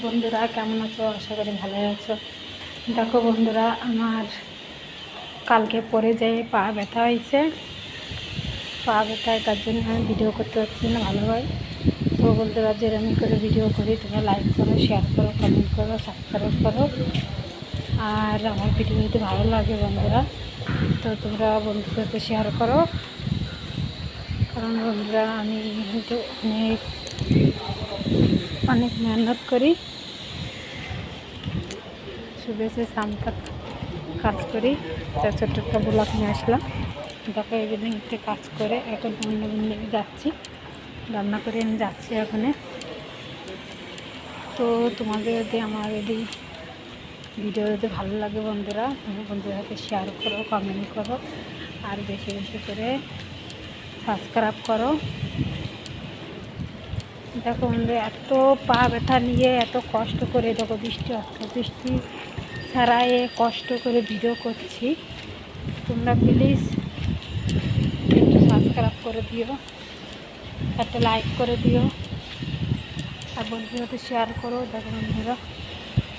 বন্ধুরা কেমন আছো? আশা করি ভালো আছো। দেখো বন্ধুরা, আমার কালকে পরে যে পা ব্যথা হয়েছে, পা ব্যথায় তার জন্য আমি ভিডিও করতে পারছি না ভালোভাবে। তো বন্ধুরা, যেরকম করে ভিডিও করি তোমরা লাইক করো, শেয়ার করো, কমেন্ট করো, সাবস্ক্রাইব করো। আর আমার ভিডিও যদি ভালো লাগে বন্ধুরা, তো তোমরা বন্ধুদের সাথে শেয়ার করো। কারণ বন্ধুরা, আমি কিন্তু অনেক মেহনত করি, সুবে সে শাম তক কাজ করি। তার ছোট্ট একটা ব্লগ নিয়ে আসলাম। দেখো ইভিনিংতে কাজ করে এখন অন্য দিকে যাচ্ছি, রান্না করে আমি যাচ্ছি ওখানে। তো তোমাদের যদি আমার ভিডিও যদি ভালো লাগে বন্ধুরা, তুমি বন্ধুদের সাথে শেয়ার করো, কমেন্ট করো, আর বেশি বেশি করে সাবস্ক্রাইব করো। দেখো বন্ধু, এত পা ব্যথা নিয়ে এত কষ্ট করে, দেখো বৃষ্টি ছাড়াই কষ্ট করে ভিডিও করছি। তোমরা প্লিজ একটু সাবস্ক্রাইব করে দিও, একটা লাইক করে দিও, আর বন্ধুদের সাথে শেয়ার করো। দেখো বন্ধুরা,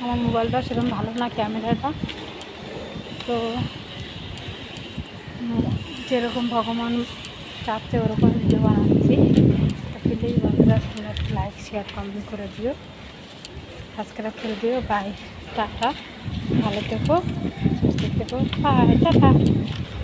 আমার মোবাইলটা সেরকম ভালো না, ক্যামেরাটা। তো যেরকম ভগবান চাচ্ছে ওরকম ভিডিও বানাচ্ছি। তো প্লিজ বন্ধুরা, তোমরা একটা লাইক শেয়ার কমেন্ট করে দিও, সাবস্ক্রাইব করে দিও। বাই, টাটা, ভালো থেকো, সুস্থ থেকো, বাই, টাটা।